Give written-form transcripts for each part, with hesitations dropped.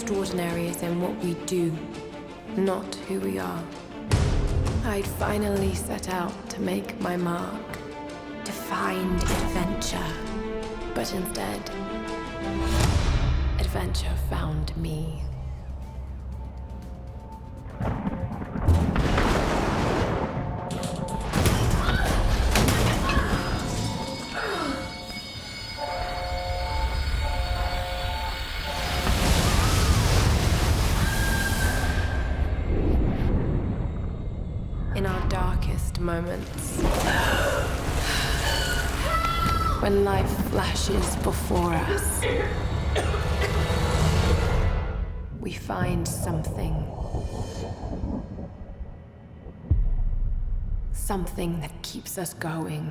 extraordinary is in what we do, not who we are. I'd finally set out to make my mark, to find adventure. But instead, adventure found me. In our darkest moments, when life flashes before us, we find something that keeps us going.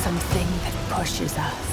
Something that pushes us.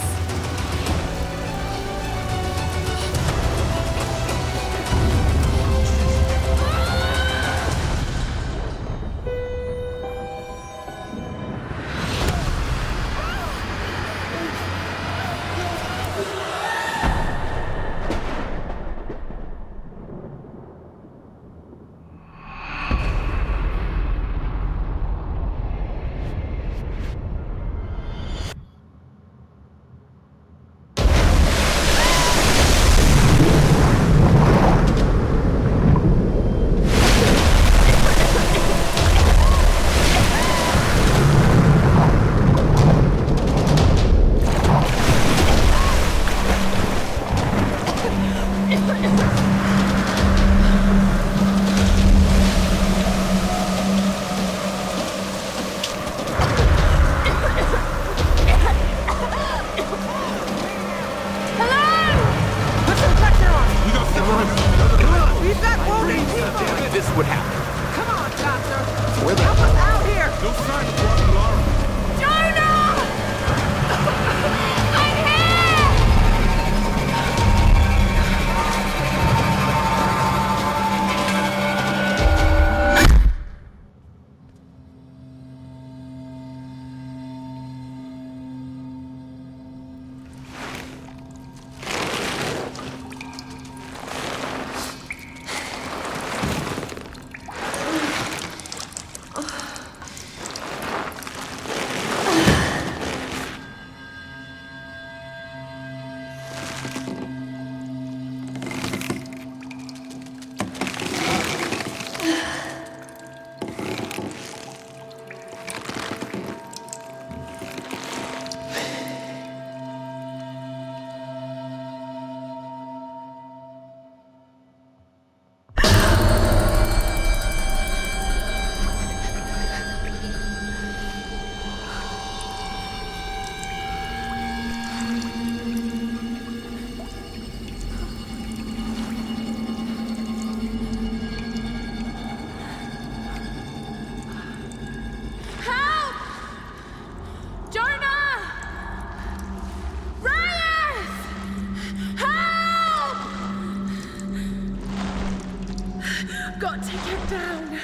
Got to get down.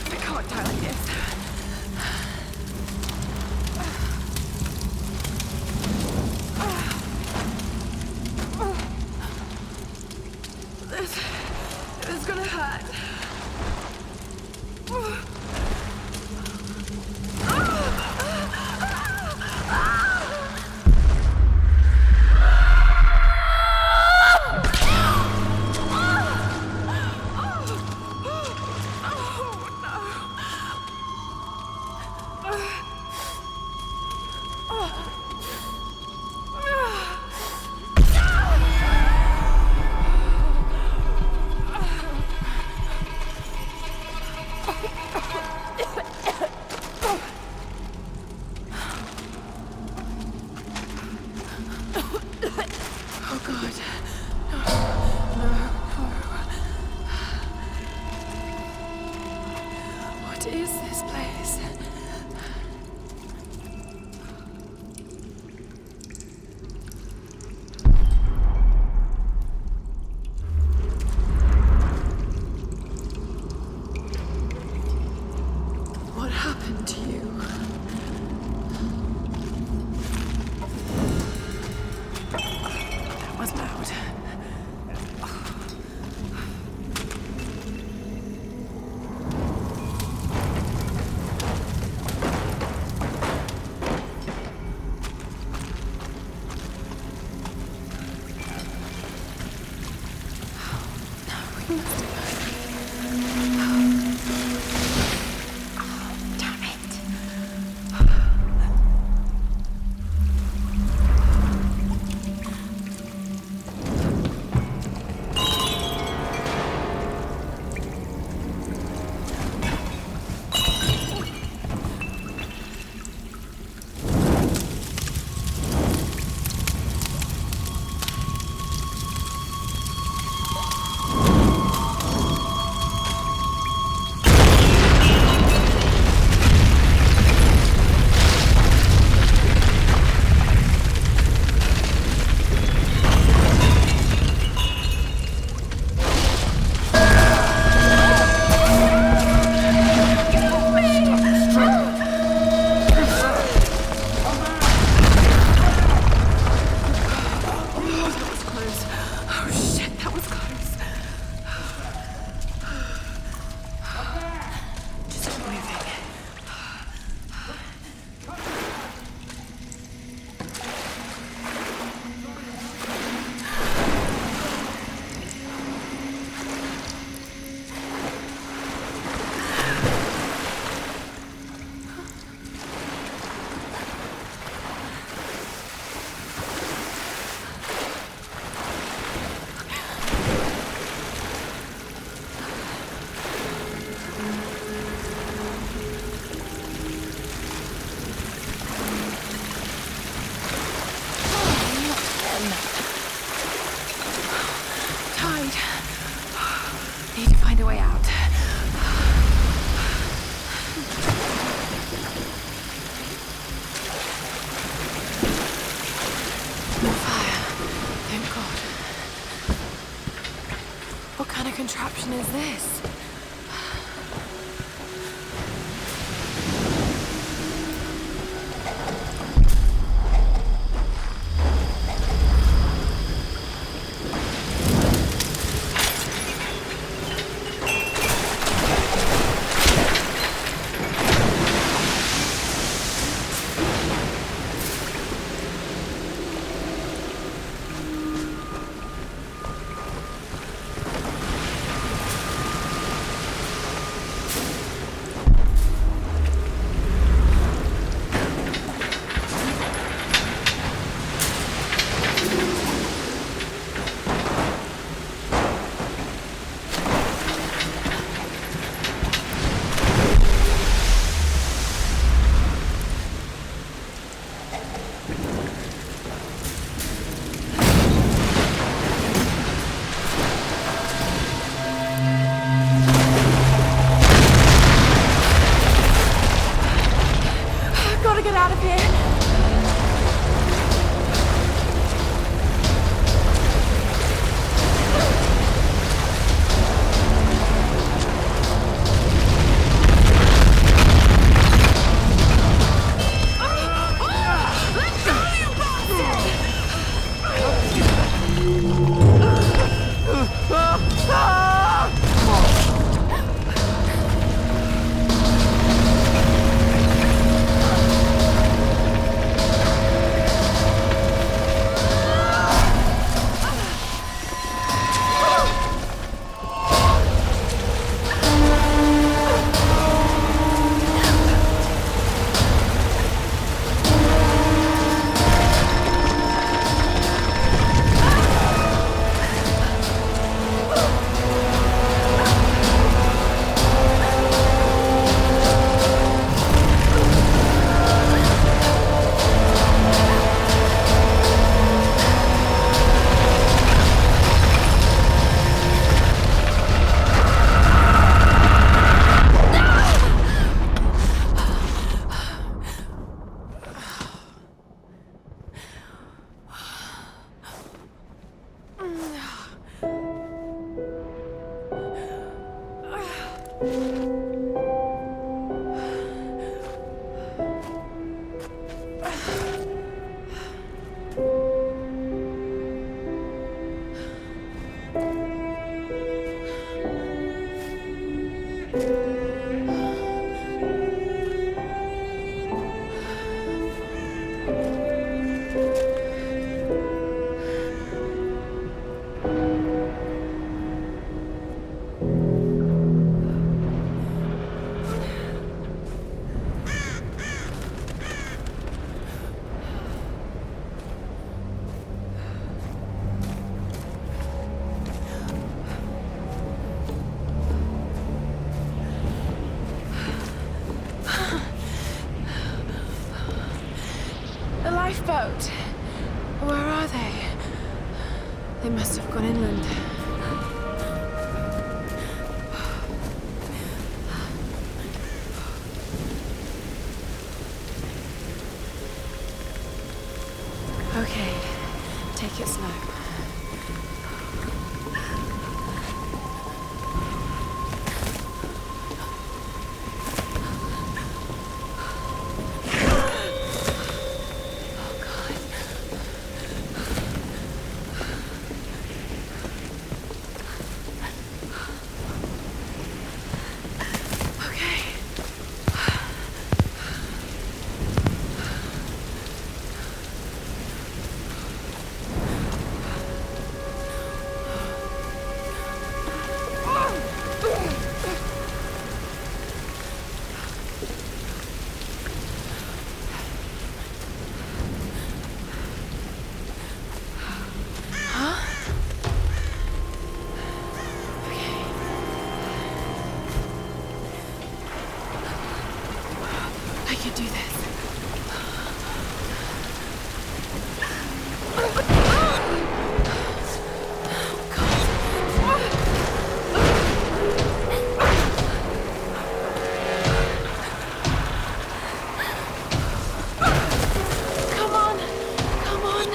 I can't die like this. This is gonna hurt. What is this place? Damn it. Need to find a way out. No fire. Thank God. What kind of contraption is this? Gotta get out of here. boat. Where are they? They must have gone inland. Okay, take it slow. I can do this. Come on! Come on!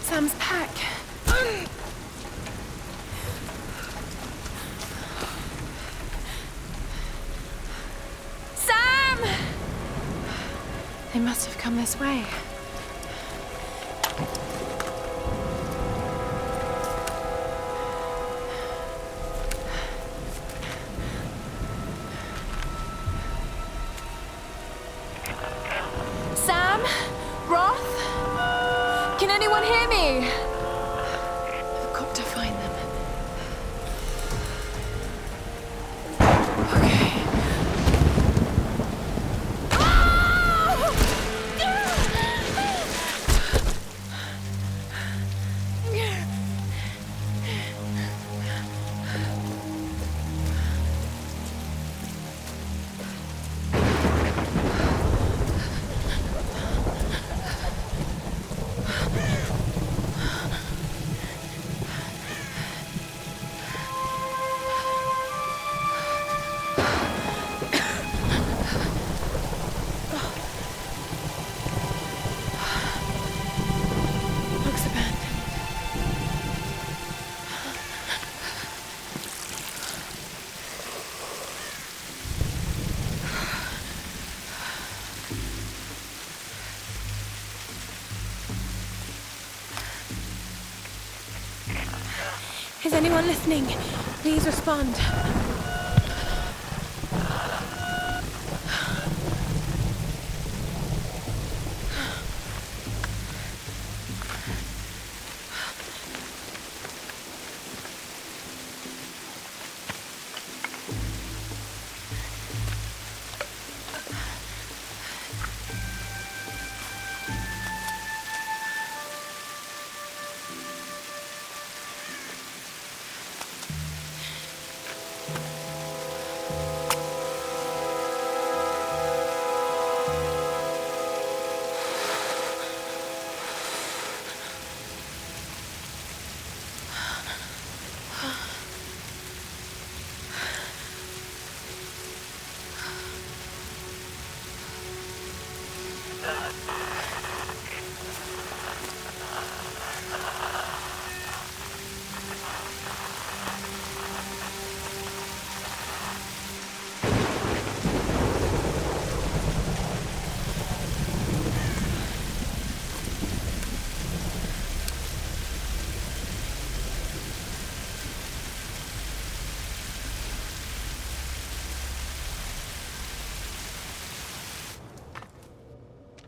Sam's pack. Sam! They must have come this way. Sam? Roth? Can anyone hear me? I've got to find them. Okay. Looks abandoned. Is anyone listening? Please respond.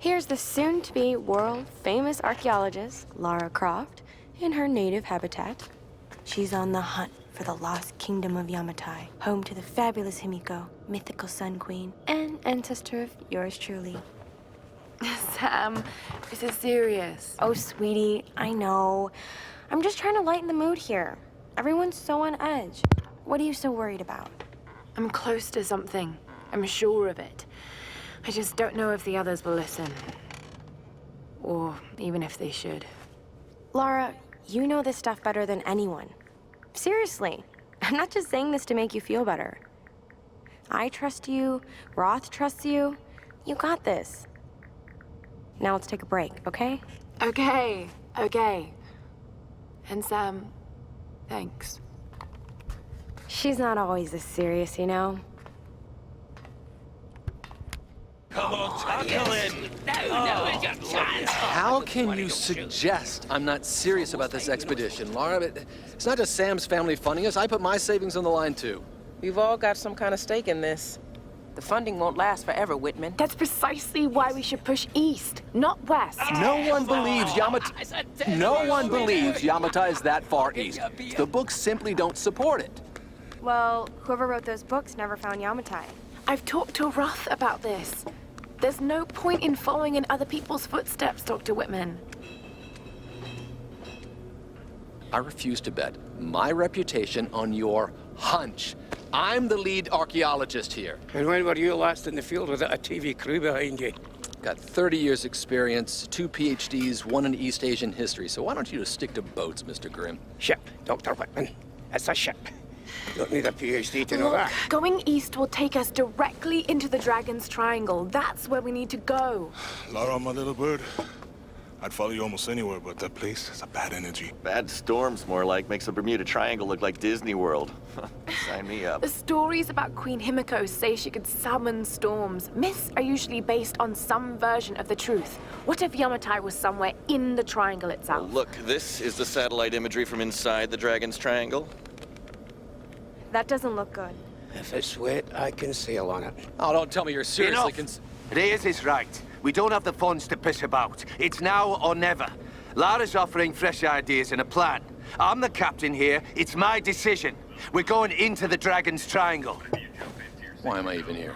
Here's the soon-to-be world-famous archaeologist, Lara Croft, in her native habitat. She's on the hunt for the lost kingdom of Yamatai, home to the fabulous Himiko, mythical Sun Queen, and ancestor of yours truly. Sam, this is serious. Oh, sweetie, I know. I'm just trying to lighten the mood here. Everyone's so on edge. What are you so worried about? I'm close to something. I'm sure of it. I just don't know if the others will listen. Or even if they should. Lara, you know this stuff better than anyone. Seriously, I'm not just saying this to make you feel better. I trust you, Roth trusts you. You got this. Now let's take a break, okay? Okay. And Sam, thanks. She's not always this serious, you know? Come on, tackle it! No, it's your chance! How can you suggest I'm not serious about this expedition, Lara? It's not just Sam's family funding us. I put my savings on the line, too. We've all got some kind of stake in this. The funding won't last forever, Whitman. That's precisely why we should push east, not west. No one believes Yamatai. No one believes Yamatai is that far east. The books simply don't support it. Well, whoever wrote those books never found Yamatai. I've talked to Roth about this. There's no point in following in other people's footsteps, Dr. Whitman. I refuse to bet my reputation on your hunch. I'm the lead archaeologist here. And when were you last in the field without a TV crew behind you? Got 30 years experience, 2 PhDs, 1 in East Asian history, so why don't you just stick to boats, Mr. Grimm? Ship, Dr. Whitman. It's a ship. You don't need a PhD to know Look, that. going east will take us directly into the Dragon's Triangle. That's where we need to go. Lara, my little bird. I'd follow you almost anywhere, but that place has a bad energy. Bad storms, more like. Makes the Bermuda Triangle look like Disney World. Sign me up. The stories about Queen Himiko say she could summon storms. Myths are usually based on some version of the truth. What if Yamatai was somewhere in the triangle itself? Well, look, this is the satellite imagery from inside the Dragon's Triangle. That doesn't look good. If it's wet, I can sail on it. Oh, don't tell me you're seriously Reyes is right. We don't have the funds to piss about. It's now or never. Lara's offering fresh ideas and a plan. I'm the captain here. It's my decision. We're going into the Dragon's Triangle. Why am I even here?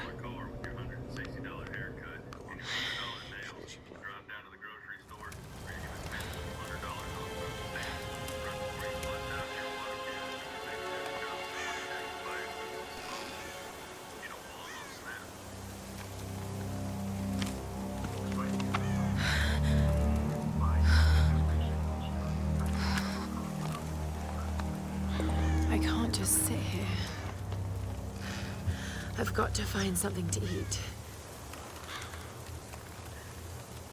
I can't just sit here. I've got to find something to eat.